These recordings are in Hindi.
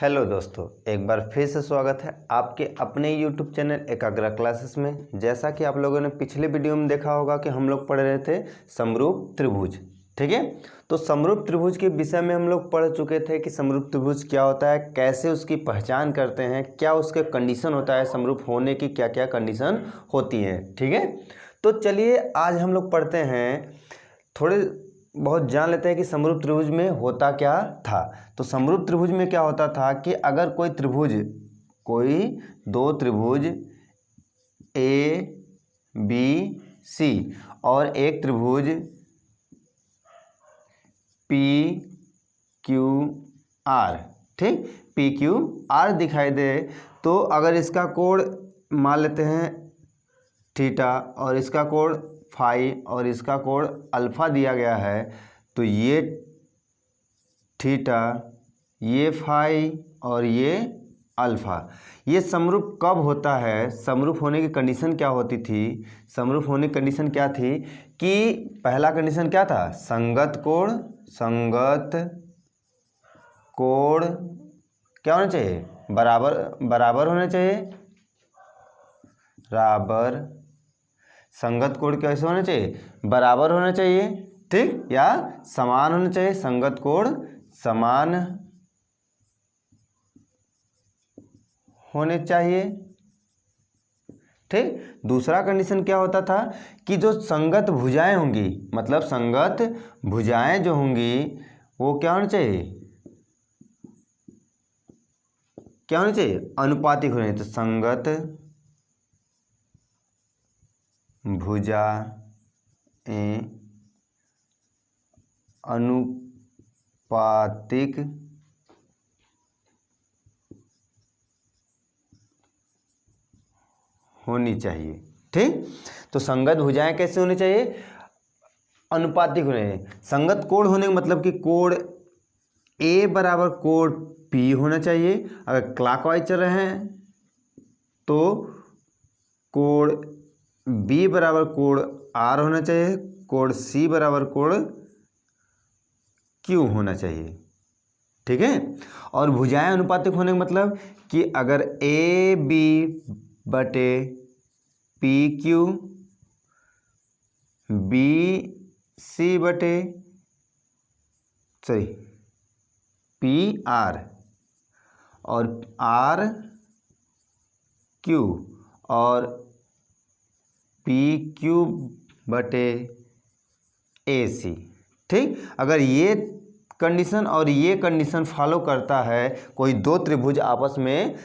हेलो दोस्तों, एक बार फिर से स्वागत है आपके अपने YouTube चैनल एकाग्रा क्लासेस में। जैसा कि आप लोगों ने पिछले वीडियो में देखा होगा कि हम लोग पढ़ रहे थे समरूप त्रिभुज। ठीक है, तो समरूप त्रिभुज के विषय में हम लोग पढ़ चुके थे कि समरूप त्रिभुज क्या होता है, कैसे उसकी पहचान करते हैं, क्या उसके कंडीशन होता है, समरूप होने की क्या क्या कंडीशन होती हैं। ठीक है, तो चलिए आज हम लोग पढ़ते हैं, थोड़े बहुत जान लेते हैं कि समरूप त्रिभुज में होता क्या था। तो समरूप त्रिभुज में क्या होता था कि अगर कोई दो त्रिभुज ए बी सी और एक त्रिभुज पी क्यू आर, ठीक, पी क्यू आर दिखाई दे, तो अगर इसका कोण मान लेते हैं थीटा और इसका कोण फाई और इसका कोण अल्फा दिया गया है, तो ये थीटा, ये फाई और ये अल्फा, ये समरूप कब होता है? समरूप होने की कंडीशन क्या होती थी? समरूप होने की कंडीशन क्या थी कि पहला कंडीशन क्या था? संगत कोण क्या होना चाहिए? बराबर होना चाहिए। बराबर संगत कोण कैसे होना चाहिए? बराबर होना चाहिए, ठीक, या समान होना चाहिए। संगत कोण समान होने चाहिए, ठीक। दूसरा कंडीशन क्या होता था कि जो संगत भुजाएं होंगी, मतलब संगत भुजाएं जो होंगी वो क्या होना चाहिए? क्या होना चाहिए? अनुपातिक होनी। तो संगत भुजाएं अनुपातिक होनी चाहिए, ठीक। तो संगत भुजाएं कैसे होनी चाहिए? अनुपातिक होने चाहिए। संगत कोण होने का मतलब कि कोण ए बराबर कोण पी होना चाहिए। अगर क्लॉकवाइज चल रहे हैं तो कोण बी बराबर कोण आर होना चाहिए, कोण सी बराबर कोण क्यू होना चाहिए, ठीक है। और भुजाएं अनुपातिक होने का मतलब कि अगर ए बी बटे पी क्यू, बी सी बटे पी आर और आर क्यू और पी क्यू बटे ए सी, ठीक। अगर ये कंडीशन और ये कंडीशन फॉलो करता है, कोई दो त्रिभुज आपस में,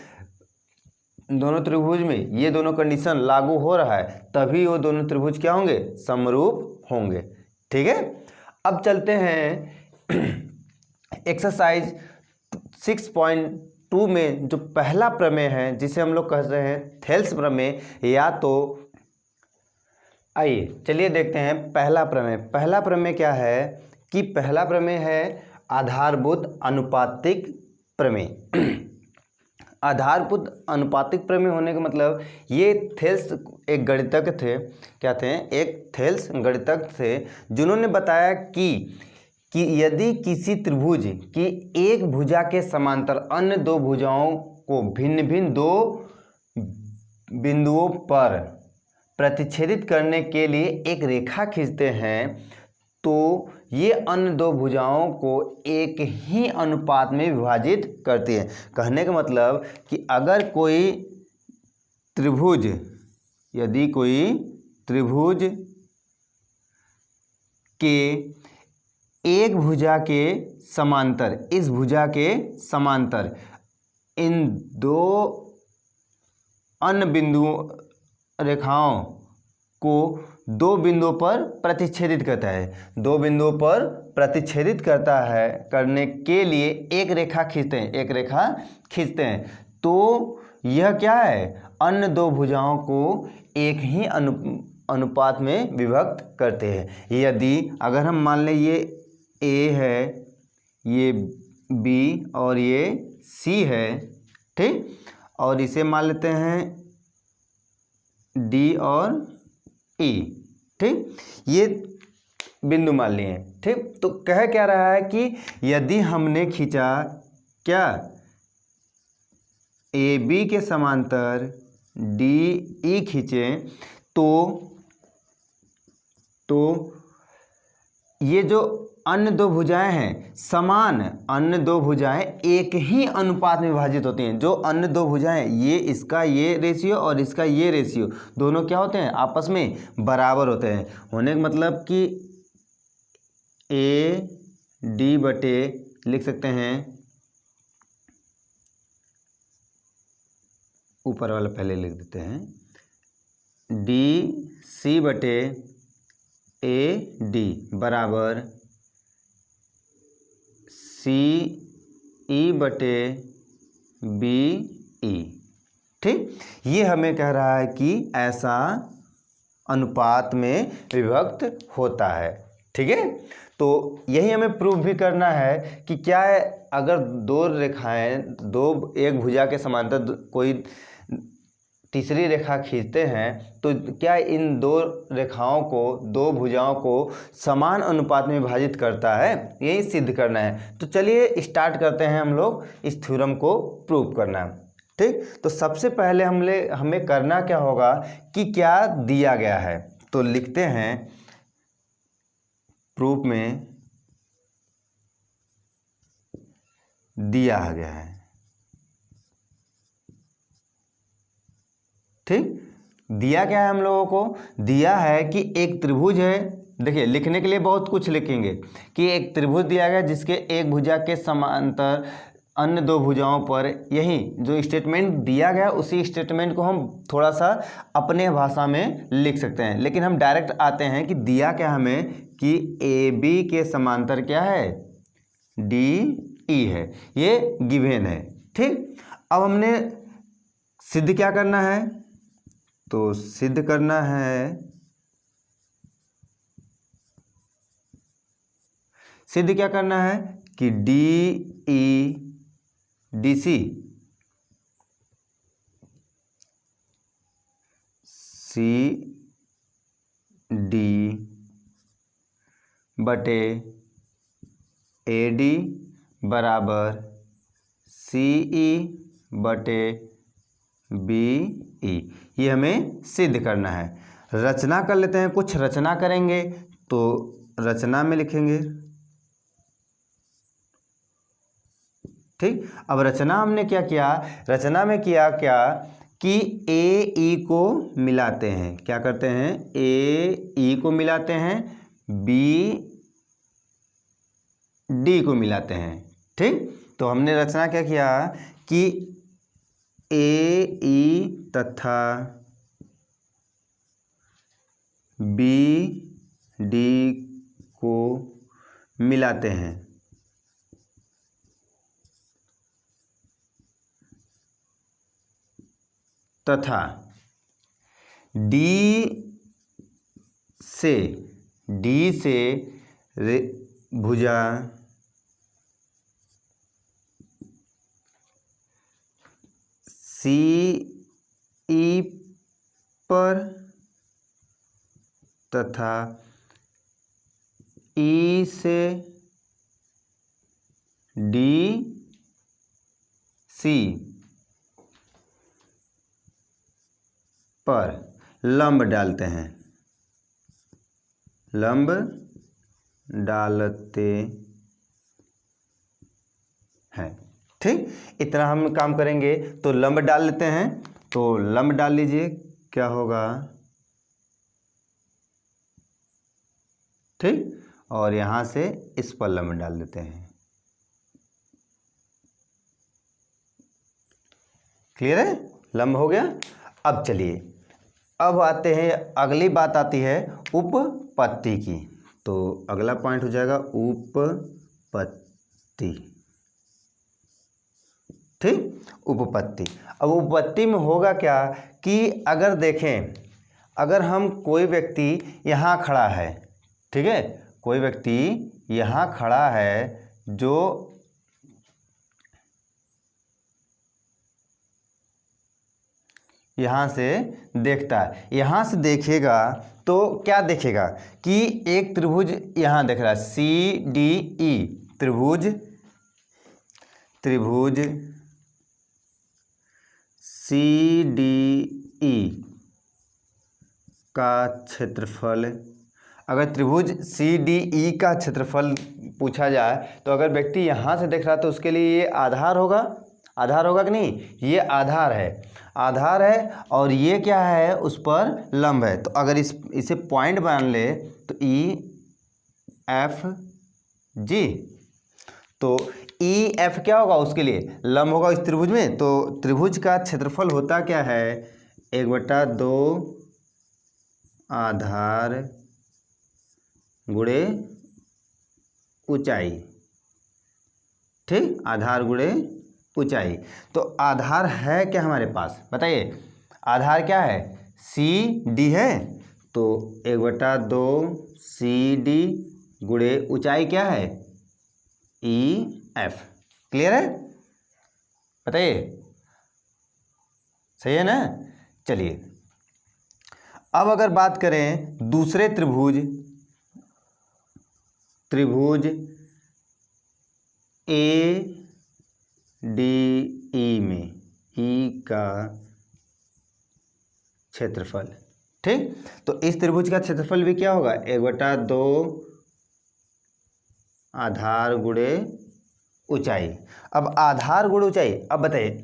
दोनों त्रिभुज में ये दोनों कंडीशन लागू हो रहा है, तभी वो दोनों त्रिभुज क्या होंगे? समरूप होंगे, ठीक है। अब चलते हैं एक्सरसाइज 6.2 में जो पहला प्रमेय है, जिसे हम लोग कहते हैं थेल्स प्रमेय, या तो आइए चलिए देखते हैं पहला प्रमेय। पहला प्रमेय क्या है कि पहला प्रमेय है आधारभूत अनुपातिक प्रमेय। आधारभूत अनुपातिक प्रमेय होने का मतलब, ये थेल्स एक गणितज्ञ थे, क्या थे? एक थेल्स गणितज्ञ थे, जिन्होंने बताया कि यदि किसी त्रिभुज की एक भुजा के समांतर अन्य दो भुजाओं को भिन्न भिन्न दो बिंदुओं पर प्रतिच्छेदित करने के लिए एक रेखा खींचते हैं, तो ये अन्य दो भुजाओं को एक ही अनुपात में विभाजित करती है। कहने का मतलब कि अगर कोई त्रिभुज, यदि कोई त्रिभुज के एक भुजा के समांतर, इस भुजा के समांतर इन दो अन्य बिंदुओं रेखाओं को दो बिंदुओं पर प्रतिच्छेदित करता है, दो बिंदुओं पर प्रतिच्छेदित करता है, करने के लिए एक रेखा खींचते हैं, तो यह क्या है? अन्य दो भुजाओं को एक ही अनुपात में विभक्त करते हैं। यदि अगर हम मान लें ये ए है, ये बी और ये सी है, ठीक, और इसे मान लेते हैं डी और ई, ठीक, ये बिंदु मान लिए हैं, ठीक। तो कह क्या रहा है कि यदि हमने खींचा क्या ए बी के समांतर डी ई खींचें तो ये जो अन्य दो भुजाएं हैं, समान अन्य दो भुजाएं एक ही अनुपात में विभाजित होती हैं। जो अन्य दो भुजाएं, ये इसका ये रेशियो और इसका ये रेशियो, दोनों क्या होते हैं, आपस में बराबर होते हैं। होने का मतलब कि ए डी बटे, लिख सकते हैं ऊपर वाला पहले लिख देते हैं, डी सी बटे ए डी बराबर सी ई बटे बी ई। ठीक, ये हमें कह रहा है कि ऐसा अनुपात में विभक्त होता है। ठीक है, तो यही हमें प्रूव भी करना है कि क्या है, अगर दो रेखाएं, एक भुजा के समांतर कोई तीसरी रेखा खींचते हैं तो क्या इन दो रेखाओं को, दो भुजाओं को समान अनुपात में विभाजित करता है, यही सिद्ध करना है। तो चलिए स्टार्ट करते हैं हम लोग इस थ्योरम को प्रूव करना। ठीक, तो सबसे पहले हमें करना क्या होगा कि क्या दिया गया है, तो लिखते हैं प्रूफ में दिया गया है। ठीक, दिया क्या है, हम लोगों को दिया है कि एक त्रिभुज है। देखिए, लिखने के लिए बहुत कुछ लिखेंगे कि एक त्रिभुज दिया गया जिसके एक भुजा के समांतर अन्य दो भुजाओं पर, यही जो स्टेटमेंट दिया गया उसी स्टेटमेंट को हम थोड़ा सा अपने भाषा में लिख सकते हैं, लेकिन हम डायरेक्ट आते हैं कि दिया क्या हमें कि ए बी के समांतर क्या है, डी ई है, ये गिवन है। ठीक, अब हमने सिद्ध क्या करना है, तो सिद्ध करना है, सिद्ध क्या करना है कि D E D C C D बटे ए डी बराबर सी ई बटे बी ई, ये हमें सिद्ध करना है। रचना कर लेते हैं, कुछ रचना करेंगे, तो रचना में लिखेंगे। ठीक, अब रचना हमने क्या किया, रचना में किया क्या कि ए ई को मिलाते हैं, क्या करते हैं, ए ई को मिलाते हैं, बी डी को मिलाते हैं। ठीक, तो हमने रचना क्या किया कि ए ई तथा बी डी को मिलाते हैं तथा डी से भुजा सी ई पर तथा ई से डी सी पर लंब डालते हैं, लंब डालते हैं। ठीक, इतना हम काम करेंगे, तो लंब डाल लेते हैं, तो लंब डाल लीजिए, क्या होगा, ठीक, और यहाँ से इस पर लंब डाल देते हैं। क्लियर है, लंब हो गया। अब चलिए, अब आते हैं, अगली बात आती है उपपत्ति की। तो अगला पॉइंट हो जाएगा उपपत्ति। ठीक, उपपत्ति। अब उपपत्ति में होगा क्या कि अगर देखें, अगर हम कोई व्यक्ति यहाँ खड़ा है, ठीक है, कोई व्यक्ति यहाँ खड़ा है जो यहाँ से देखता है, यहाँ से देखेगा तो क्या देखेगा कि एक त्रिभुज यहाँ देख रहा है, सी डी ई त्रिभुज CDE का क्षेत्रफल, अगर त्रिभुज CDE का क्षेत्रफल पूछा जाए तो अगर व्यक्ति यहाँ से देख रहा है तो उसके लिए ये आधार होगा, आधार होगा कि नहीं, ये आधार है, आधार है, और ये क्या है, उस पर लंब है। तो अगर इसे पॉइंट मान ले तो EFG, तो EF क्या होगा, उसके लिए लंब होगा इस त्रिभुज में। तो त्रिभुज का क्षेत्रफल होता क्या है, 1/2 आधार गुणे ऊंचाई, ठीक, आधार गुणे ऊंचाई। तो आधार है क्या हमारे पास, बताइए, आधार क्या है, CD है, तो 1/2 CD गुणे ऊंचाई क्या है, EF। क्लियर है, बताइए, सही है ना। चलिए अब अगर बात करें दूसरे त्रिभुज ADE में E का क्षेत्रफल, ठीक, तो इस त्रिभुज का क्षेत्रफल भी क्या होगा, 1/2 आधार गुणे ऊंचाई। अब आधार गुणे ऊंचाई, अब बताइए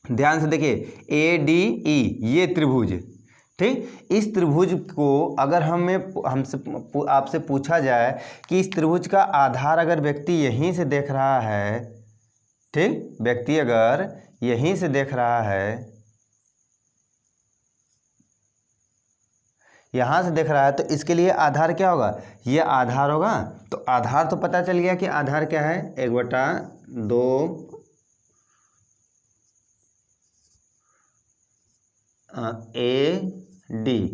ध्यान से देखिए, ADE ये त्रिभुज, ठीक, इस त्रिभुज को अगर आपसे पूछा जाए कि इस त्रिभुज का आधार अगर व्यक्ति यहीं से देख रहा है, ठीक, व्यक्ति अगर यहीं से देख रहा है, यहाँ से देख रहा है, तो इसके लिए आधार क्या होगा, ये आधार होगा। तो आधार तो पता चल गया कि आधार क्या है, 1/2 AD।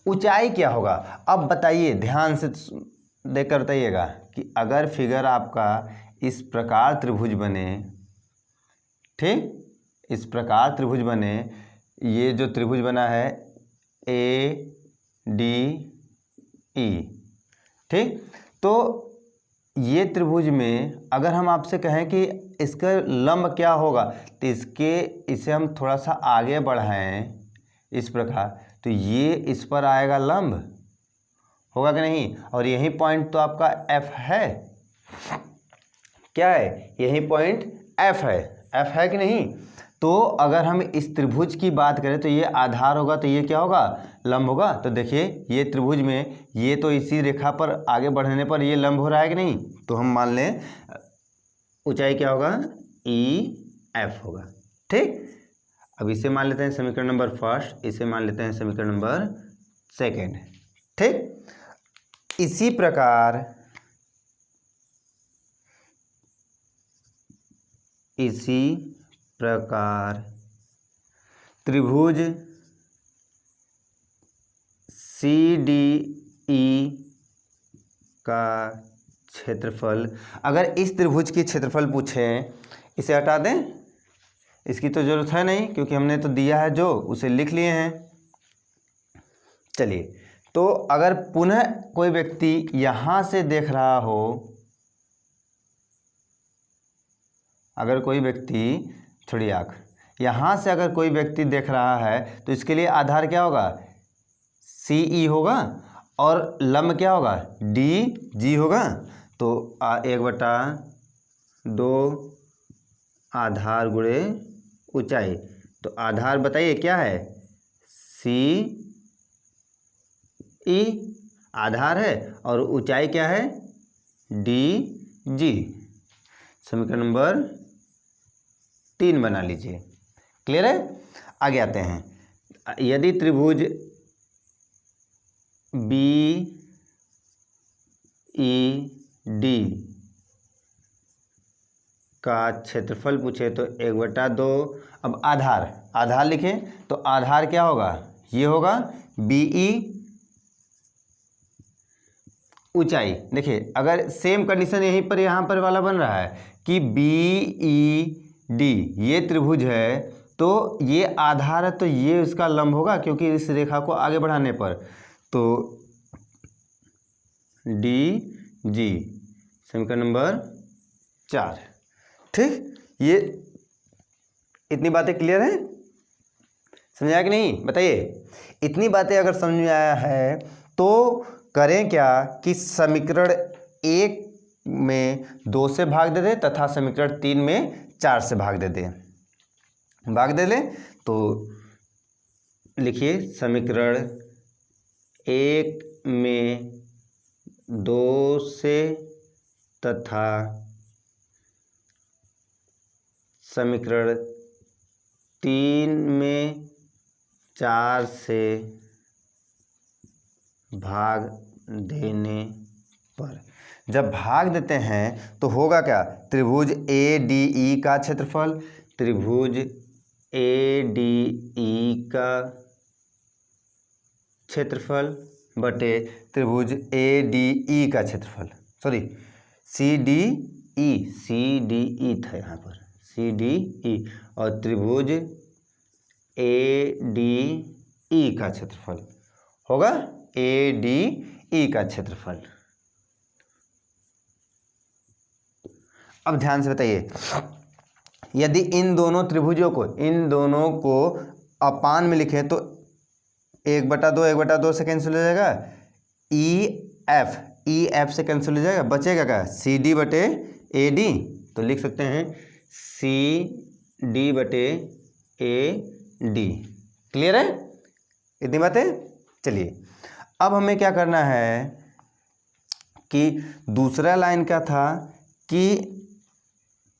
ऊंचाई क्या होगा, अब बताइए, ध्यान से देखकर बताइएगा कि अगर फिगर आपका इस प्रकार त्रिभुज बने, ठीक, इस प्रकार त्रिभुज बने, ये जो त्रिभुज बना है ADE, ठीक, तो ये त्रिभुज में अगर हम आपसे कहें कि इसका लंब क्या होगा, तो इसे हम थोड़ा सा आगे बढ़ाएं इस प्रकार, तो ये इस पर आएगा लंब, होगा कि नहीं, और यही पॉइंट तो आपका F है, क्या है, यही पॉइंट F है कि नहीं। तो अगर हम इस त्रिभुज की बात करें तो ये आधार होगा, तो ये क्या होगा, लंब होगा। तो देखिए ये त्रिभुज में ये तो इसी रेखा पर आगे बढ़ने पर ये लंब हो रहा है कि नहीं, तो हम मान लें ऊंचाई क्या होगा, EF होगा, ठीक। अब इसे मान लेते हैं समीकरण नंबर फर्स्ट, इसे मान लेते हैं समीकरण नंबर सेकेंड, ठीक। इसी प्रकार त्रिभुज CDE का क्षेत्रफल, अगर इस त्रिभुज की क्षेत्रफल पूछें, इसे हटा दें, इसकी तो जरूरत है नहीं क्योंकि हमने तो दिया है जो उसे लिख लिए हैं। चलिए, तो अगर पुनः कोई व्यक्ति यहाँ से देख रहा हो, अगर कोई व्यक्ति, थोड़ी आँख, यहाँ से अगर कोई व्यक्ति देख रहा है तो इसके लिए आधार क्या होगा, CE होगा, और लंब क्या होगा, DG होगा। तो 1/2 आधार गुणे ऊंचाई, तो आधार बताइए क्या है, CE आधार है, और ऊंचाई क्या है, DG। समीकरण नंबर 3 बना लीजिए, क्लियर है। आगे आते हैं, यदि त्रिभुज BED का क्षेत्रफल पूछे तो 1/2, अब आधार लिखें, तो आधार क्या होगा, ये होगा BE, ऊंचाई। देखिए अगर सेम कंडीशन यहीं पर यहाँ पर वाला बन रहा है कि BED ये त्रिभुज है, तो ये आधार है, तो ये उसका लंब होगा क्योंकि इस रेखा को आगे बढ़ाने पर, तो DG समीकरण नंबर 4, ठीक। ये इतनी बातें क्लियर हैं? समझ आया कि नहीं बताइए? इतनी बातें अगर समझ में आया है तो करें क्या कि समीकरण 1 में 2 से भाग दे दें तथा समीकरण 3 में 4 से भाग दे दें। भाग दे लें तो लिखिए समीकरण 1 में 2 से तथा समीकरण 3 में 4 से भाग देने पर, जब भाग देते हैं तो होगा क्या, त्रिभुज ADE का क्षेत्रफल, त्रिभुज ADE का क्षेत्रफल बटे त्रिभुज ADE का क्षेत्रफल, सॉरी CDE था यहाँ पर, CDE और त्रिभुज ADE का क्षेत्रफल होगा, ADE का क्षेत्रफल। अब ध्यान से बताइए, यदि इन दोनों त्रिभुजों को, इन दोनों को अपान में लिखें तो 1/2 से कैंसिल हो जाएगा, EF से कैंसिल हो जाएगा, बचेगा क्या, CD बटे AD, तो लिख सकते हैं CD बटे AD। क्लियर है इतनी बातें? चलिए अब हमें क्या करना है कि दूसरा लाइन क्या था कि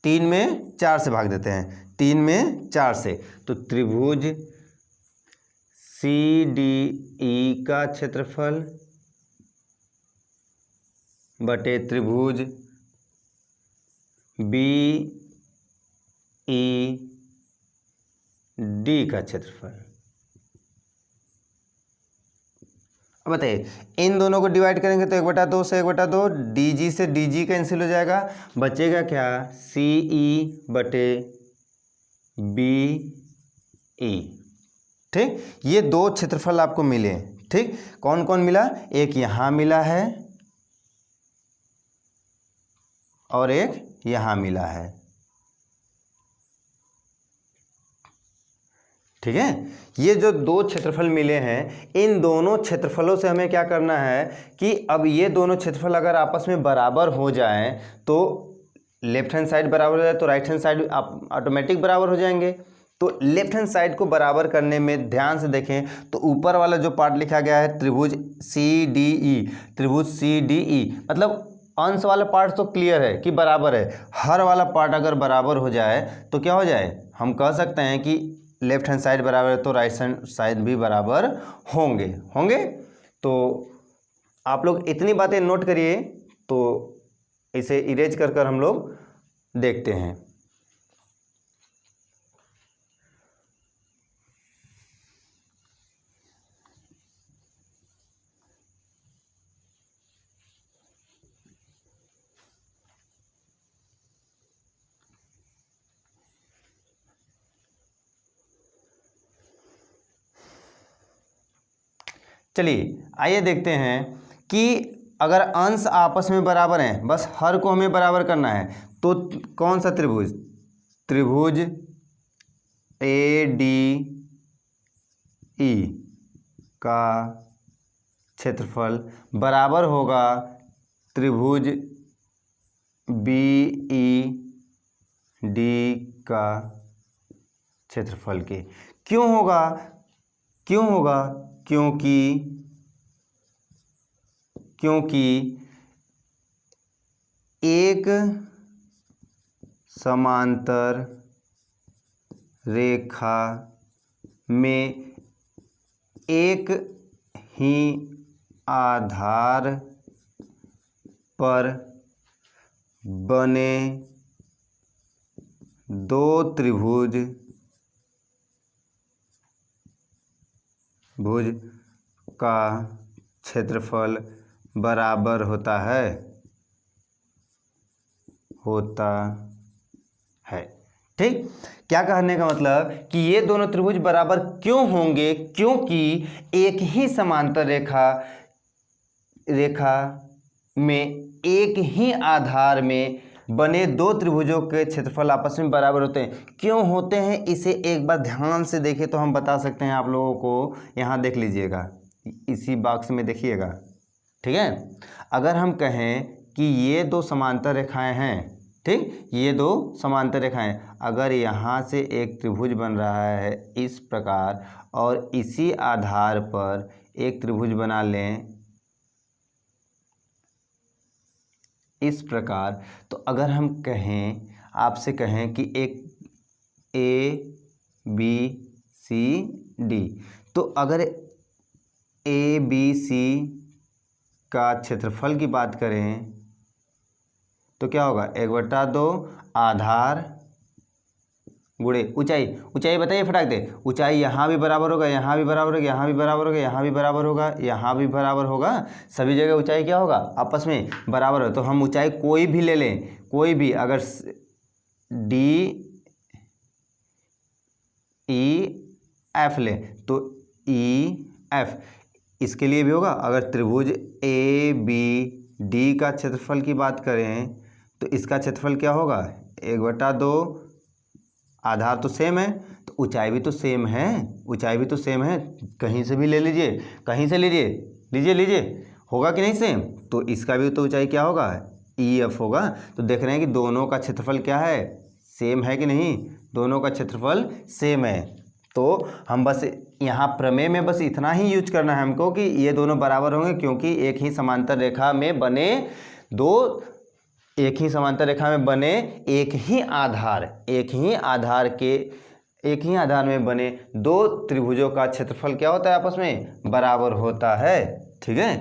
3 में 4 से भाग देते हैं, 3 में 4 से, तो त्रिभुज CDE का क्षेत्रफल बटे त्रिभुज BED का क्षेत्रफल। अब बताइए इन दोनों को डिवाइड करेंगे तो 1/2 से 1/2, DG से DG कैंसिल हो जाएगा, बचेगा क्या, CE बटे BE। ठीक, ये 2 क्षेत्रफल आपको मिले। ठीक, कौन कौन मिला, एक यहाँ मिला है और एक यहाँ मिला है। ठीक है, ये जो 2 क्षेत्रफल मिले हैं, इन दोनों क्षेत्रफलों से हमें क्या करना है कि अब ये दोनों क्षेत्रफल अगर आपस में बराबर हो जाएं तो लेफ्ट हैंड साइड बराबर हो जाए तो राइट हैंड साइड ऑटोमेटिक बराबर हो जाएंगे। तो लेफ्ट हैंड साइड को बराबर करने में ध्यान से देखें तो ऊपर वाला जो पार्ट लिखा गया है त्रिभुज CDE, त्रिभुज CDE मतलब अंश वाला पार्ट तो क्लियर है कि बराबर है, हर वाला पार्ट अगर बराबर हो जाए तो क्या हो जाए, हम कह सकते हैं कि लेफ्ट हैंड साइड बराबर है तो राइट हैंड साइड भी बराबर होंगे। तो आप लोग इतनी बातें नोट करिए, तो इसे इरेज कर हम लोग देखते हैं। चलिए आइए देखते हैं कि अगर अंश आपस में बराबर हैं, बस हर को हमें बराबर करना है, तो कौन सा त्रिभुज, त्रिभुज ADE का क्षेत्रफल बराबर होगा त्रिभुज BED का क्षेत्रफल के। क्यों होगा, क्योंकि एक समांतर रेखा में एक ही आधार पर बने 2 त्रिभुज का क्षेत्रफल बराबर होता है। ठीक, क्या कहने का मतलब कि ये दोनों त्रिभुज बराबर क्यों होंगे, क्योंकि एक ही समांतर रेखा में एक ही आधार में बने दो त्रिभुजों के क्षेत्रफल आपस में बराबर होते हैं। क्यों होते हैं इसे एक बार ध्यान से देखें तो हम बता सकते हैं आप लोगों को। यहाँ देख लीजिएगा, इसी बॉक्स में देखिएगा, ठीक है। अगर हम कहें कि ये दो समांतर रेखाएं हैं, ठीक, ये दो समांतर रेखाएं, अगर यहाँ से एक त्रिभुज बन रहा है इस प्रकार और इसी आधार पर एक त्रिभुज बना लें इस प्रकार, तो अगर हम कहें, आपसे कहें कि एक ए बी सी डी, तो अगर ए बी सी का क्षेत्रफल की बात करें तो क्या होगा, 1/2 आधार गुणे ऊंचाई। ऊंचाई बताइए फटाक दे। ऊंचाई यहाँ भी बराबर होगा, यहाँ भी बराबर होगा, यहाँ भी बराबर होगा, यहाँ भी बराबर होगा, यहाँ भी बराबर होगा, सभी जगह ऊंचाई क्या होगा, आपस में बराबर हो। तो हम ऊंचाई कोई भी ले लें, कोई भी, अगर डी ई एफ ले तो ई एफ इसके लिए भी होगा। अगर त्रिभुज ए बी डी का क्षेत्रफल की बात करें तो इसका क्षेत्रफल क्या होगा, 1/2, आधार तो सेम है तो ऊंचाई भी तो सेम है, ऊंचाई भी तो सेम है, कहीं से भी ले लीजिए, कहीं से लीजिए, लीजिए, होगा कि नहीं सेम। तो इसका भी तो ऊंचाई क्या होगा, ई एफ होगा। तो देख रहे हैं कि दोनों का क्षेत्रफल क्या है, सेम है कि नहीं, दोनों का क्षेत्रफल सेम है। तो हम बस यहाँ प्रमेय में बस इतना ही यूज करना है हमको कि ये दोनों बराबर होंगे, क्योंकि एक ही समांतर रेखा में बने एक ही समांतर रेखा में बने एक ही आधार में बने दो त्रिभुजों का क्षेत्रफल क्या होता है, आपस में बराबर होता है, ठीक है।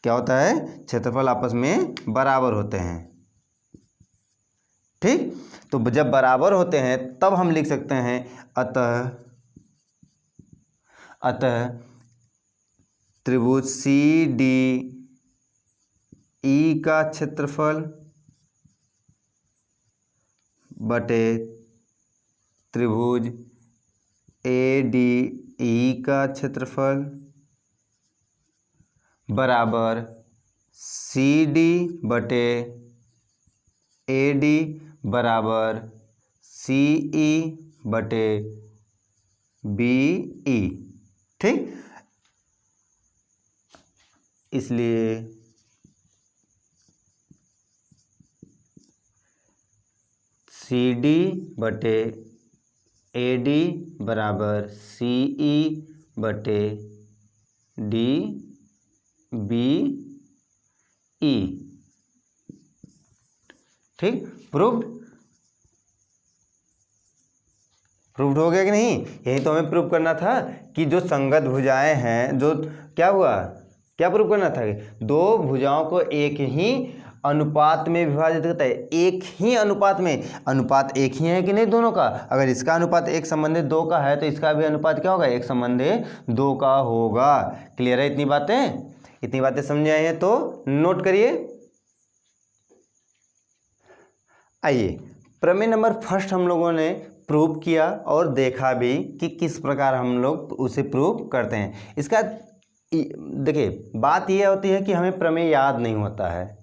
क्या होता है, क्षेत्रफल आपस में बराबर होते हैं, ठीक। तो जब बराबर होते हैं तब हम लिख सकते हैं अतः त्रिभुज सी डी ई का क्षेत्रफल बटे त्रिभुज ए डी ई का क्षेत्रफल बराबर सी डी बटे ए डी बराबर सी ई बटे बी ई, ठीक। इसलिए सी डी बटे ए डी बराबर सी ई बटे डी बी ई, ठीक। प्रूव्ड हो गया कि नहीं। यही तो हमें प्रूव करना था कि जो संगत भुजाएं हैं, जो क्या हुआ, क्या प्रूव करना था, दो भुजाओं को एक ही अनुपात में विभाजित करता है, एक ही अनुपात में, अनुपात एक ही है कि नहीं दोनों का। अगर इसका अनुपात 1:2 का है तो इसका भी अनुपात क्या होगा, 1:2 का होगा। क्लियर है, इतनी बातें समझ आई हैं तो नोट करिए। आइए प्रमेय नंबर फर्स्ट हम लोगों ने प्रूव किया और देखा भी कि किस प्रकार हम लोग उसे प्रूव करते हैं। इसका देखिए बात यह होती है कि हमें प्रमेय याद नहीं होता है।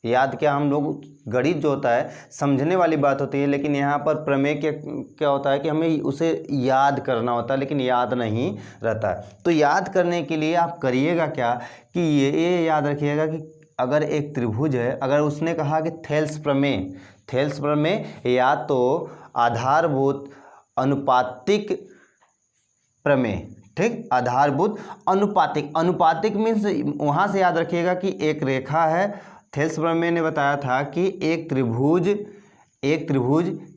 याद क्या, हम लोग गणित जो होता है समझने वाली बात होती है, लेकिन यहाँ पर प्रमेय क्या होता है कि हमें उसे याद करना होता है, लेकिन याद नहीं रहता। तो याद करने के लिए आप करिएगा क्या कि ये याद रखिएगा कि अगर एक त्रिभुज है, अगर उसने कहा कि थेल्स प्रमेय या तो आधारभूत अनुपातिक प्रमेय, ठीक। आधारभूत अनुपातिक मीन्स वहाँ से याद रखिएगा कि एक रेखा है। थेल्स प्रमेय ने बताया था कि एक त्रिभुज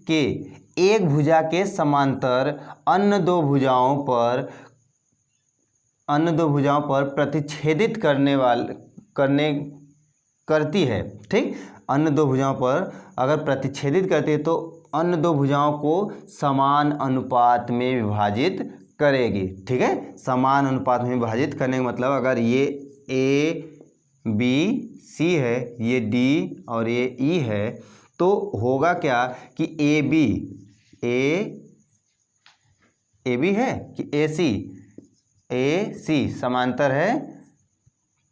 के एक भुजा के समांतर अन्य दो भुजाओं पर प्रतिच्छेदित करती है, ठीक। अन्य दो भुजाओं पर अगर प्रतिच्छेदित करती है तो अन्य दो भुजाओं को समान अनुपात में विभाजित करेगी, ठीक है। समान अनुपात में विभाजित करने का मतलब अगर ये ए बी सी है, ये डी और ये ई है, तो होगा क्या कि ए बी है कि ए सी समांतर है,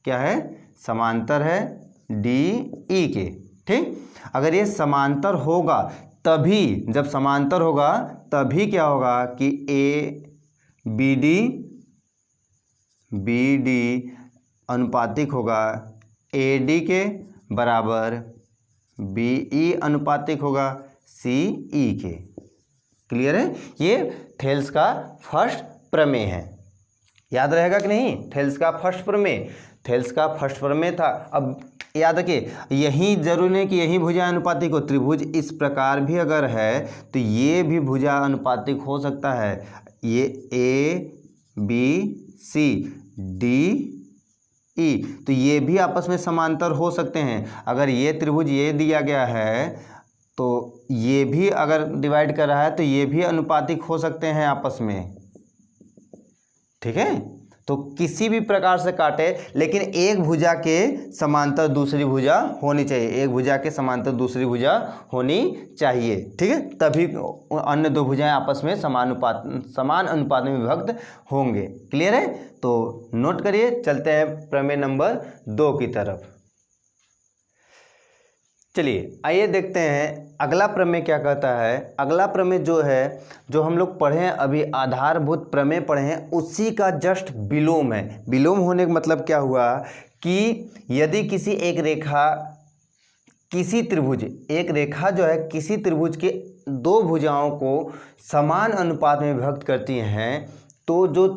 क्या है, समांतर है डी ई के, ठीक। अगर ये समांतर होगा तभी, जब समांतर होगा तभी क्या होगा कि BD अनुपातिक होगा AD के बराबर, BE अनुपातिक होगा CE के। क्लियर है? ये थेल्स का फर्स्ट प्रमेय है। याद रहेगा कि नहीं? थेल्स का फर्स्ट प्रमेय, थेल्स का फर्स्ट प्रमेय था। अब याद रखिए, यही जरूरी नहीं कि यही भुजा अनुपातिक हो, त्रिभुज इस प्रकार भी अगर है तो ये भी भुजा अनुपातिक हो सकता है। ये ABCDE, तो ये भी आपस में समांतर हो सकते हैं। अगर ये त्रिभुज ये दिया गया है तो ये भी अगर डिवाइड कर रहा है तो ये भी अनुपातिक हो सकते हैं आपस में। ठीक है, तो किसी भी प्रकार से काटे, लेकिन एक भुजा के समांतर दूसरी भुजा होनी चाहिए, एक भुजा के समांतर दूसरी भुजा होनी चाहिए। ठीक है, तभी अन्य दो भुजाएं आपस में समान अनुपात में विभक्त होंगे। क्लियर है? तो नोट करिए, चलते हैं प्रमेय नंबर 2 की तरफ। चलिए आइए देखते हैं अगला प्रमेय क्या कहता है। अगला प्रमेय जो है, जो हम लोग पढ़े हैं अभी, आधारभूत प्रमेय पढ़े हैं, उसी का जस्ट विलोम है। विलोम होने का मतलब क्या हुआ कि यदि किसी एक रेखा, किसी त्रिभुज, एक रेखा जो है किसी त्रिभुज के दो भुजाओं को समान अनुपात में विभक्त करती हैं, तो जो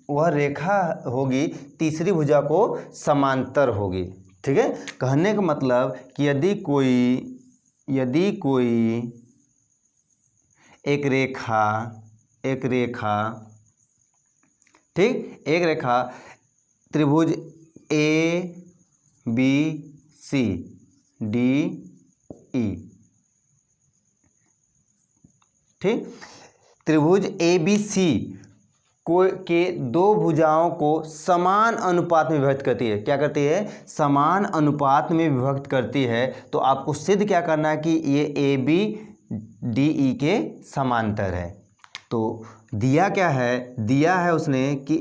वह रेखा होगी तीसरी भुजा को समांतर होगी। ठीक है, कहने का मतलब कि यदि कोई एक रेखा त्रिभुज ABCDE, ठीक, त्रिभुज ABC के दो भुजाओं को समान अनुपात में विभक्त करती है। क्या करती है? समान अनुपात में विभक्त करती है। तो आपको सिद्ध क्या करना है कि ये ABDE के समांतर है। तो दिया क्या है? दिया है उसने कि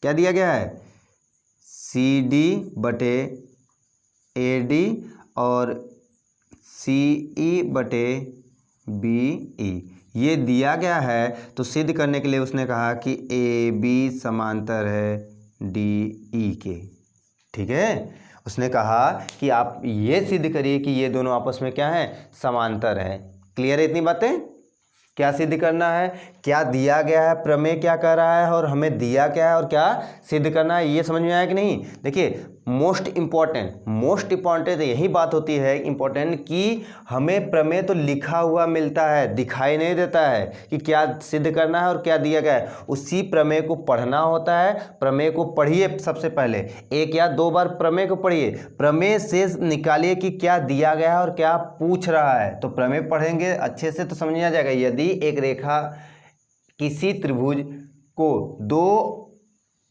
क्या दिया गया है? CD बटे AD और CE बटे BE, ये दिया गया है। तो सिद्ध करने के लिए उसने कहा कि AB समांतर है DE के। ठीक है, उसने कहा कि आप ये सिद्ध करिए कि ये दोनों आपस में क्या है? समांतर है। क्लियर है इतनी बातें? क्या सिद्ध करना है, क्या दिया गया है, प्रमेय क्या कह रहा है और हमें दिया क्या है और क्या सिद्ध करना है, ये समझ में आया कि नहीं? देखिए, मोस्ट इम्पॉर्टेंट यही बात होती है इम्पॉर्टेंट, कि हमें प्रमेय तो लिखा हुआ मिलता है, दिखाई नहीं देता है कि क्या सिद्ध करना है और क्या दिया गया है। उसी प्रमेय को पढ़ना होता है। प्रमेय को पढ़िए, सबसे पहले 1 या 2 बार प्रमेय को पढ़िए, प्रमेय से निकालिए कि क्या दिया गया है और क्या पूछ रहा है। तो प्रमेय पढ़ेंगे अच्छे से तो समझ में आ जाएगा। यदि एक रेखा किसी त्रिभुज को दो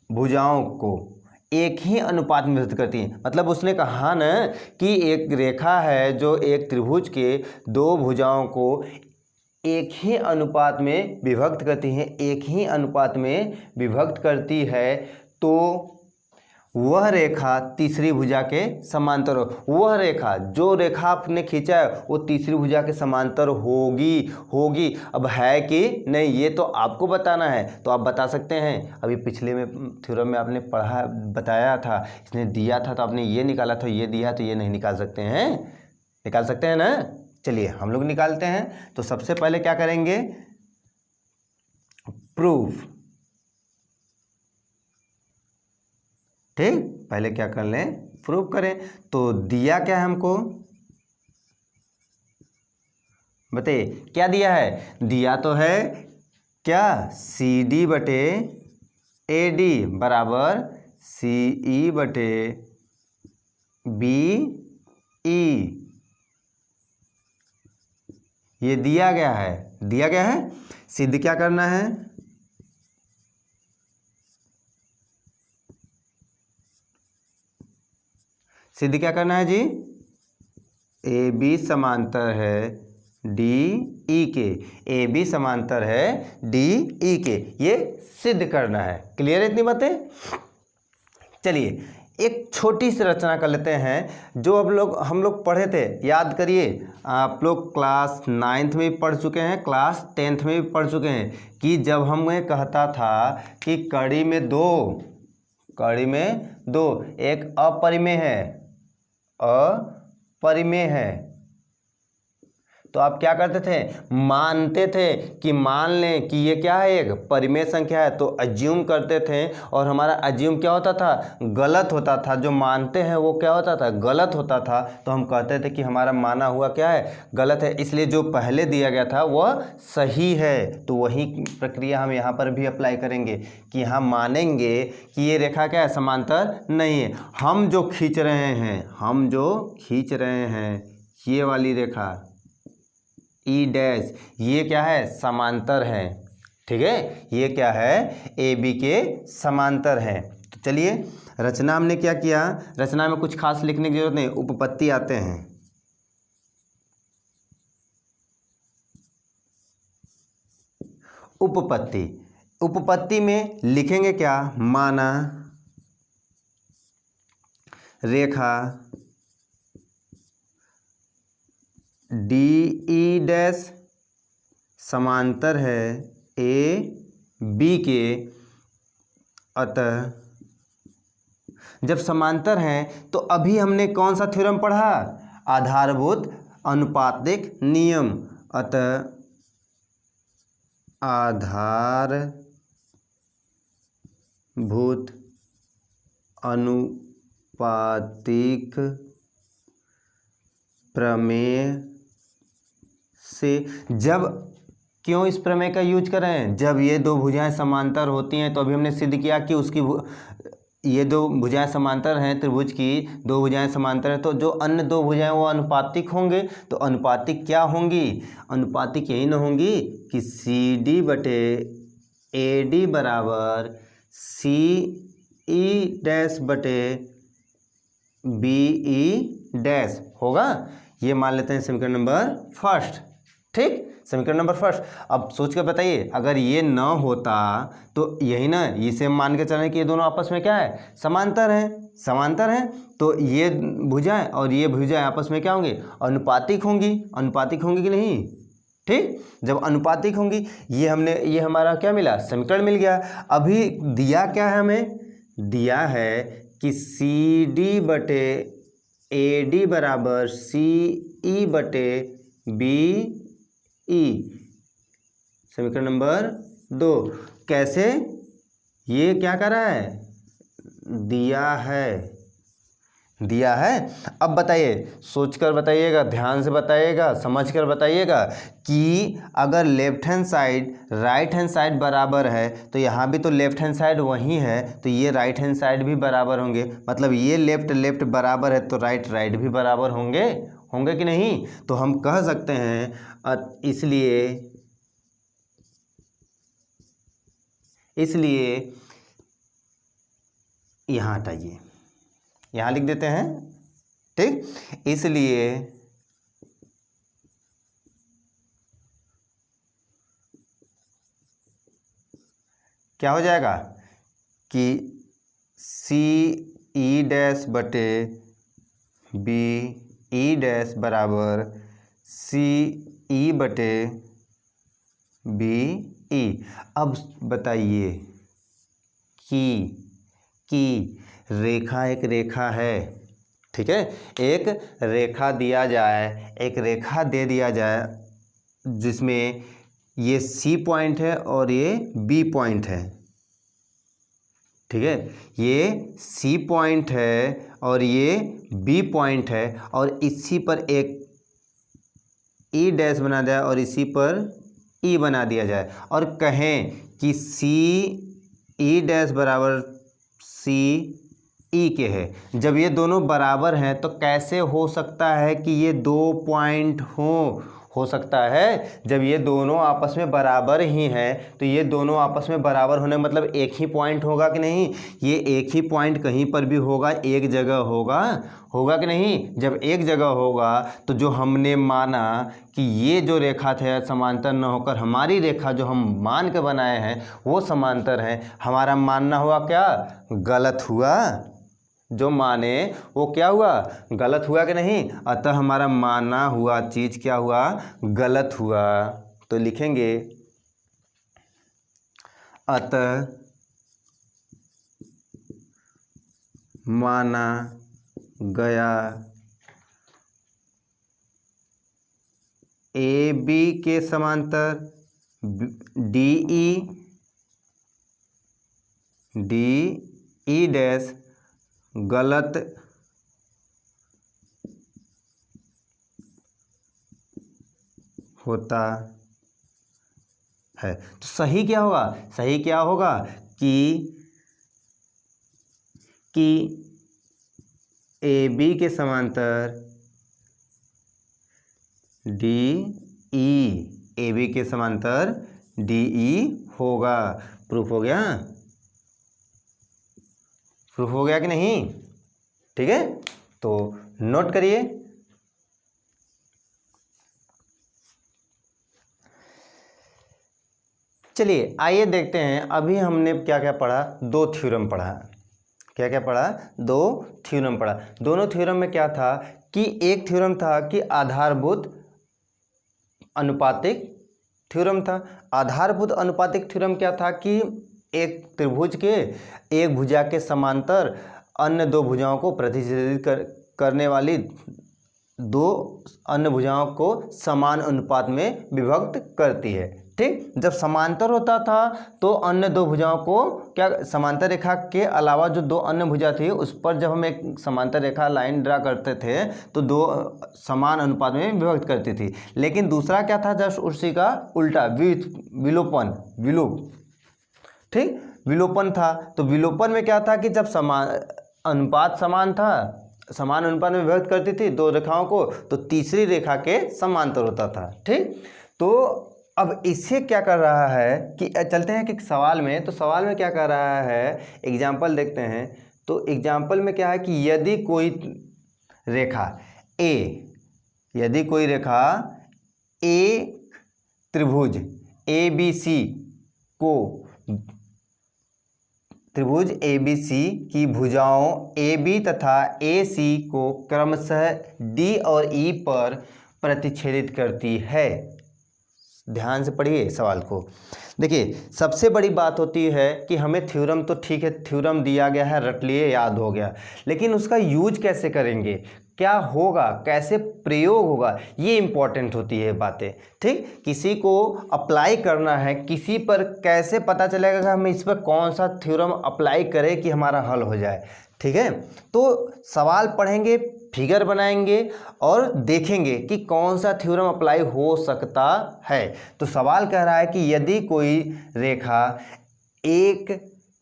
भुजाओं को एक ही अनुपात में विभक्त करती है, मतलब उसने कहा ना कि एक रेखा है जो एक त्रिभुज के दो भुजाओं को एक ही अनुपात में विभक्त करती है, एक ही अनुपात में विभक्त करती है, तो वह रेखा तीसरी भुजा के समांतर हो। वह रेखा, जो रेखा आपने खींचा है वो तीसरी भुजा के समांतर होगी। अब है कि नहीं, ये तो आपको बताना है। तो आप बता सकते हैं, अभी पिछले में थ्योरम में आपने बताया था, इसने दिया था तो आपने ये निकाला था, ये दिया तो ये नहीं निकाल सकते हैं? निकाल सकते हैं ना? चलिए हम लोग निकालते हैं। तो सबसे पहले क्या करेंगे? प्रूफ। ठीक, पहले क्या कर लें? प्रूफ करें। तो दिया क्या है हमको? बताइए क्या दिया है? दिया तो है क्या? CD बटे AD बराबर CE बटे BE, ये दिया गया है। सिद्ध क्या करना है? सिद्ध क्या करना है जी? AB समांतर है DE के, AB समांतर है DE के, ये सिद्ध करना है। क्लियर है इतनी बातें? चलिए एक छोटी सी रचना कर लेते हैं जो हम लोग पढ़े थे, याद करिए। आप लोग क्लास 9th में भी पढ़ चुके हैं, क्लास 10th में भी पढ़ चुके हैं कि जब हमें कहता था कि कड़ी में दो एक अपरिमेय है, तो आप क्या करते थे, मानते थे कि मान लें कि ये क्या है, एक परिमेय संख्या है, तो अज्यूम करते थे और हमारा अज्यूम क्या होता था, गलत होता था। जो मानते हैं वो क्या होता था, गलत होता था। तो हम कहते थे कि हमारा माना हुआ क्या है, गलत है, इसलिए जो पहले दिया गया था वह सही है। तो वही प्रक्रिया हम यहाँ पर भी अप्लाई करेंगे कि हम मानेंगे कि ये रेखा क्या है, समांतर नहीं है। हम जो खींच रहे हैं ये वाली रेखा ई डैश, ये क्या है, समांतर है। ठीक है, ये क्या है, ए बी के समांतर है। तो चलिए रचना हमने क्या किया, रचना में कुछ खास लिखने की जरूरत नहीं, उपपत्ति आते हैं। उपपत्ति में लिखेंगे क्या, माना रेखा डी ई डैश समांतर है ए बी के, अतः जब समांतर हैं तो अभी हमने कौन सा थ्योरम पढ़ा, आधारभूत अनुपातिक नियम। अतः आधारभूत अनुपातिक प्रमेय से, जब क्यों इस प्रमेय का यूज कर रहे हैं, जब ये दो भुजाएं समांतर होती हैं तो अभी हमने सिद्ध किया कि उसकी ये दो भुजाएं समांतर हैं, त्रिभुज की दो भुजाएं समांतर हैं, तो जो अन्य दो भुजाएं वो अनुपातिक होंगे। तो अनुपातिक क्या होंगी, अनुपातिक यही न होंगी कि सी डी बटे ए डी बराबर सी ई डैश बटे बी ई डैश होगा। ये मान लेते हैं समीकरण नंबर फर्स्ट। ठीक, समीकरण नंबर फर्स्ट। अब सोच कर बताइए, अगर ये न होता तो यही ना, इसे मान के चलें कि ये दोनों आपस में क्या है, समांतर हैं, तो ये भुजाएं और ये भुजाएं आपस में क्या होंगी, अनुपातिक होंगी कि नहीं। ठीक, जब अनुपातिक होंगी, ये हमारा क्या मिला, समीकरण मिल गया। अभी दिया क्या है, हमें दिया है कि सी डी बटे ए डी बराबर सी ई बटे बी ई, समीकरण नंबर 2। कैसे, ये क्या कर रहा है, दिया है। अब बताइए, सोचकर बताइएगा, ध्यान से बताइएगा, समझकर बताइएगा कि अगर left hand side right hand side बराबर है तो यहाँ भी तो लेफ्ट हैंड साइड वही है, तो ये राइट हैंड साइड भी बराबर होंगे। मतलब ये लेफ्ट बराबर है तो राइट भी बराबर होंगे कि नहीं। तो हम कह सकते हैं, इसलिए यहाँ हटाइए, यहाँ लिख देते हैं। ठीक, इसलिए क्या हो जाएगा कि सी ई डैश बटे बी ई डैश बराबर सी ई बटे बी ई। अब बताइए कि रेखा एक रेखा है, ठीक है, एक रेखा दिया जाए, एक रेखा दे दिया जाए जिसमें ये सी पॉइंट है और ये बी पॉइंट है। ठीक है, ये सी पॉइंट है और ये बी पॉइंट है, और इसी पर एक ई डैश बना दिया और इसी पर ई बना दिया जाए, और कहें कि सी ई डैश बराबर सी ई के है। जब ये दोनों बराबर हैं तो कैसे हो सकता है कि ये दो पॉइंट हो सकता है जब ये दोनों आपस में बराबर ही हैं। तो ये दोनों आपस में बराबर होने मतलब एक ही पॉइंट होगा कि नहीं, ये एक ही पॉइंट कहीं पर भी होगा, एक जगह होगा कि नहीं। जब एक जगह होगा तो जो हमने माना कि ये जो रेखा थे समांतर न होकर हमारी रेखा जो हम मान के बनाए हैं वो समांतर है, हमारा मानना हुआ क्या, गलत हुआ जो माने वो क्या हुआ, गलत हुआ कि नहीं। अतः हमारा माना हुआ चीज क्या हुआ, गलत हुआ। तो लिखेंगे अतः माना गया ए बी के समांतर डी ई डैश गलत होता है। तो सही क्या होगा, सही क्या होगा कि ए बी के समांतर डी ई, ए बी के समांतर डी ई होगा। प्रूफ हो गया, प्रूफ हो गया कि नहीं, ठीक है। तो नोट करिए। चलिए आइए देखते हैं, अभी हमने क्या क्या पढ़ा, दो थ्योरम पढ़ा। क्या क्या पढ़ा, दो थ्योरम पढ़ा। दोनों थ्योरम में क्या था कि एक थ्योरम था कि आधारभूत अनुपातिक थ्योरम था। आधारभूत अनुपातिक थ्योरम क्या था कि एक त्रिभुज के एक भुजा के समांतर अन्य दो भुजाओं को प्रतिच्छेदित करने वाली दो अन्य भुजाओं को समान अनुपात में विभक्त करती है। ठीक, जब समांतर होता था तो अन्य दो भुजाओं को क्या, समांतर रेखा के अलावा जो दो अन्य भुजा थी उस पर जब हम एक समांतर रेखा लाइन ड्रा करते थे तो दो समान अनुपात में विभक्त करती थी। लेकिन दूसरा क्या था, जस्ट उसी का उल्टा, विलोपन, ठीक, विलोपन था। तो विलोपन में क्या था कि जब अनुपात समान था, समान अनुपात में विभक्त करती थी दो रेखाओं को, तो तीसरी रेखा के समांतर होता था। ठीक, तो अब इसे क्या कर रहा है कि चलते हैं कि सवाल में, तो सवाल में क्या कर रहा है, एग्जाम्पल देखते हैं। तो एग्जाम्पल में क्या है कि यदि कोई रेखा ए, यदि कोई रेखा ए त्रिभुज ए बी सी को, त्रिभुज ए बी सी की भुजाओं ए बी तथा ए सी को क्रमशः डी और ई पर प्रतिच्छेदित करती है। ध्यान से पढ़िए सवाल को। देखिए सबसे बड़ी बात होती है कि हमें थ्योरम तो ठीक है, थ्योरम दिया गया है, रट लिए, याद हो गया, लेकिन उसका यूज कैसे करेंगे, क्या होगा, कैसे प्रयोग होगा, ये इंपॉर्टेंट होती है बातें। ठीक, किसी को अप्लाई करना है, किसी पर कैसे पता चलेगा कि हम इस पर कौन सा थ्योरम अप्लाई करें कि हमारा हल हो जाए। ठीक है, तो सवाल पढ़ेंगे, फिगर बनाएंगे और देखेंगे कि कौन सा थ्योरम अप्लाई हो सकता है। तो सवाल कह रहा है कि यदि कोई रेखा एक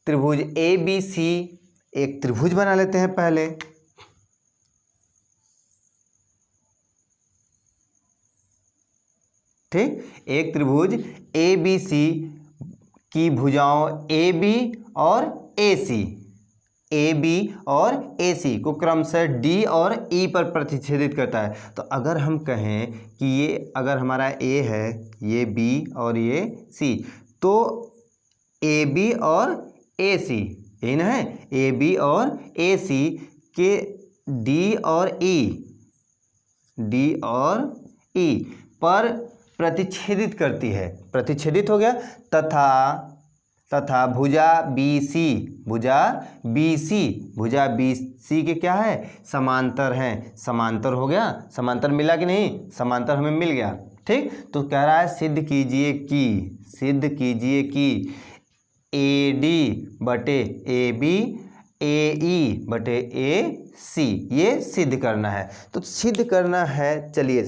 त्रिभुज ए बी सी, एक त्रिभुज बना लेते हैं पहले, ठीक, एक त्रिभुज ए बी सी की भुजाओं ए बी और ए सी, ए बी और ए सी को क्रमशः डी और ई पर प्रतिच्छेदित करता है। तो अगर हम कहें कि ये अगर हमारा ए है, ये बी और ये सी, तो ए बी और ए सी, यही ना है, ए बी और ए सी के डी और ई, डी और ई पर प्रतिच्छेदित करती है, प्रतिच्छेदित हो गया। तथा भुजा बी सी, भुजा बी सी, भुजा बी सी के क्या है, समांतर हैं, समांतर हो गया, समांतर मिला कि नहीं, समांतर हमें मिल गया। ठीक, तो कह रहा है सिद्ध कीजिए कि, सिद्ध कीजिए कि ए डी बटे ए बी, ए ई बटे ए सी, ये सिद्ध करना है। तो सिद्ध करना है, चलिए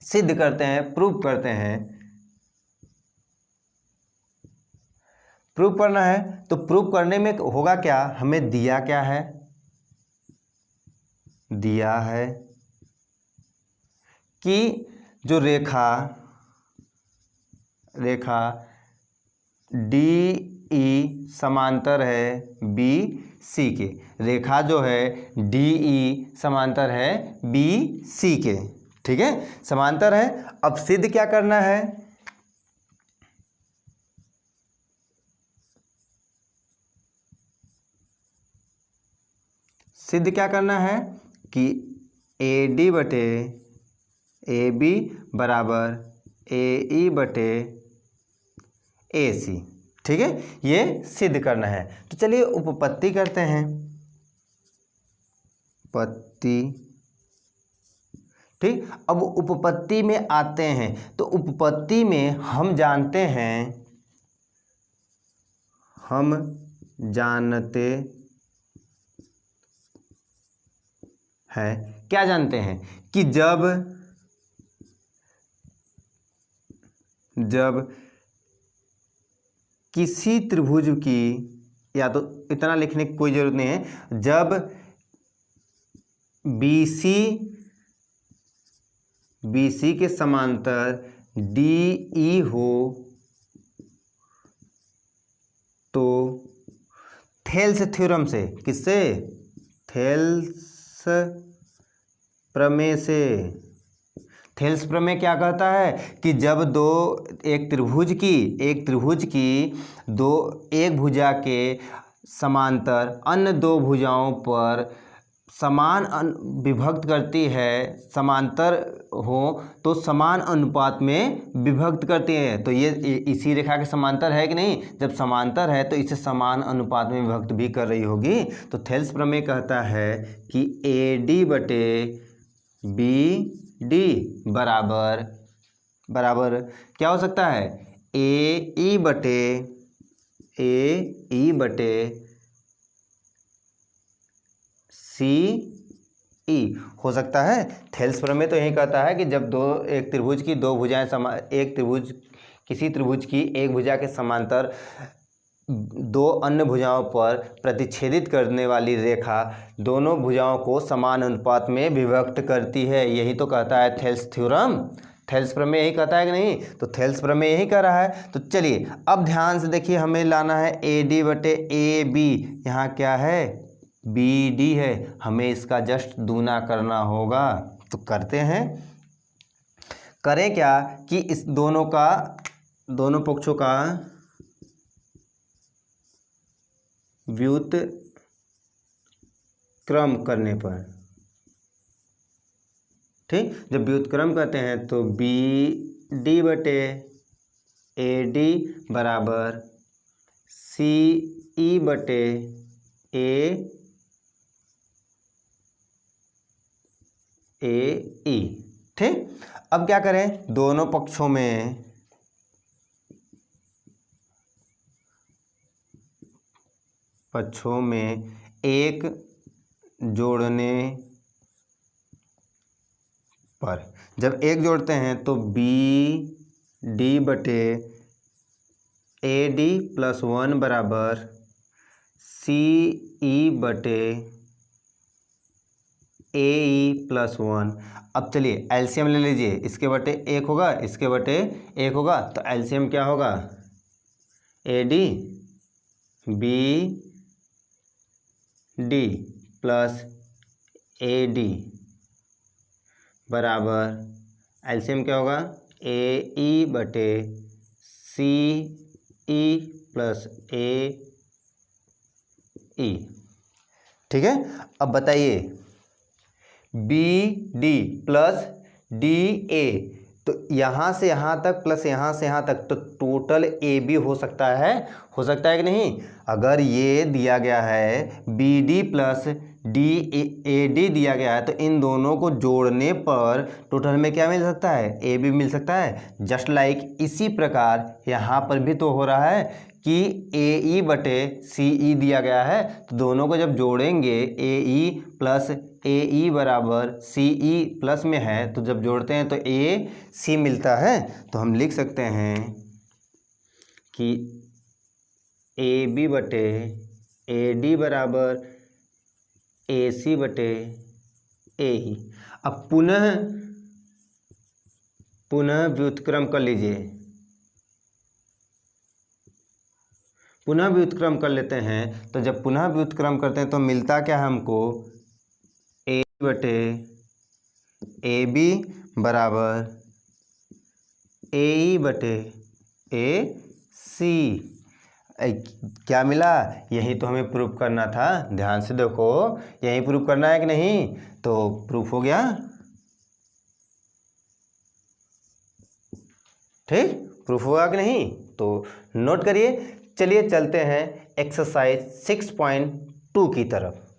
सिद्ध करते हैं, प्रूव करते हैं। प्रूव करना है तो प्रूव करने में होगा क्या, हमें दिया क्या है, दिया है कि जो रेखा डी ई समांतर है बी सी के, रेखा जो है डी ई समांतर है बी सी के, ठीक है, समांतर है। अब सिद्ध क्या करना है, सिद्ध क्या करना है कि AD बटे AB बराबर AE बटे AC, ठीक है, ये सिद्ध करना है। तो चलिए उपपत्ति करते हैं, पत्ति, ठीक। अब उपपत्ति में आते हैं, तो उपपत्ति में हम जानते हैं, हम जानते हैं, क्या जानते हैं कि जब किसी त्रिभुज की, या तो इतना लिखने की कोई जरूरत नहीं है, जब BC के समांतर DE हो तो थेल्स थ्योरम से, किससे, थेल्स प्रमेय से। थेल्स प्रमेय क्या कहता है कि जब एक त्रिभुज की एक भुजा के समांतर अन्य दो भुजाओं पर समान विभक्त करती है, समांतर हो तो समान अनुपात में विभक्त करती है। तो ये इसी रेखा के समांतर है कि नहीं, जब समांतर है तो इसे समान अनुपात में विभक्त भी कर रही होगी। तो थेल्स प्रमेय कहता है कि AD बटे BD बराबर क्या हो सकता है, AE बटे CE हो सकता है। थेल्स प्रमेय तो यही कहता है कि जब एक त्रिभुज की दो भुजाएं किसी त्रिभुज की एक भुजा के समांतर दो अन्य भुजाओं पर प्रतिच्छेदित करने वाली रेखा दोनों भुजाओं को समान अनुपात में विभक्त करती है, यही तो कहता है थेल्स थ्योरम। थेल्स प्रमेय यही कहता है कि नहीं, तो थेल्स प्रमेय यही कह रहा है। तो चलिए अब ध्यान से देखिए, हमें लाना है AD बटे AB, यहाँ क्या है, BD है, हमें इसका जस्ट दूना करना होगा। तो करते हैं, करें क्या कि इस दोनों पक्षों का व्युत्क्रम करने पर, ठीक, जब व्युत्क्रम करते हैं तो BD बटे AD बराबर CE बटे AE, ठीक। अब क्या करें, दोनों पक्षों में एक जोड़ने पर, जब एक जोड़ते हैं तो BD बटे AD प्लस 1 बराबर CE बटे AE प्लस 1। अब चलिए एलसीएम ले लीजिए, इसके बटे एक होगा, इसके बटे एक होगा, तो एलसीएम क्या होगा, AD BD प्लस AD बराबर एलसीएम क्या होगा, AE बटे CE प्लस AE, ठीक है। अब बताइए BD प्लस DA, तो यहाँ से यहाँ तक प्लस यहाँ से यहाँ तक, तो टोटल AB हो सकता है कि नहीं। अगर ये दिया गया है BD प्लस AD दिया गया है, तो इन दोनों को जोड़ने पर टोटल में क्या मिल सकता है, AB मिल सकता है। जस्ट लाइक इसी प्रकार यहाँ पर भी तो हो रहा है कि AE बटे CE दिया गया है, तो दोनों को जब जोड़ेंगे AE प्लस AE बराबर CE प्लस में है, तो जब जोड़ते हैं तो AC मिलता है। तो हम लिख सकते हैं कि AB बटे AD बराबर AC बटे AE। अब पुनः व्युत्क्रम कर लीजिए, पुनः व्युत्क्रम कर लेते हैं। तो जब पुनः व्युत्क्रम करते हैं तो मिलता क्या है हमको, A बटे AB बराबर AE बटे AC। क्या मिला, यही तो हमें प्रूफ करना था। ध्यान से देखो, यही प्रूफ करना है कि नहीं, तो प्रूफ हो गया। ठीक, प्रूफ होगा कि नहीं, तो नोट करिए। चलिए चलते हैं एक्सरसाइज 6.2 की तरफ।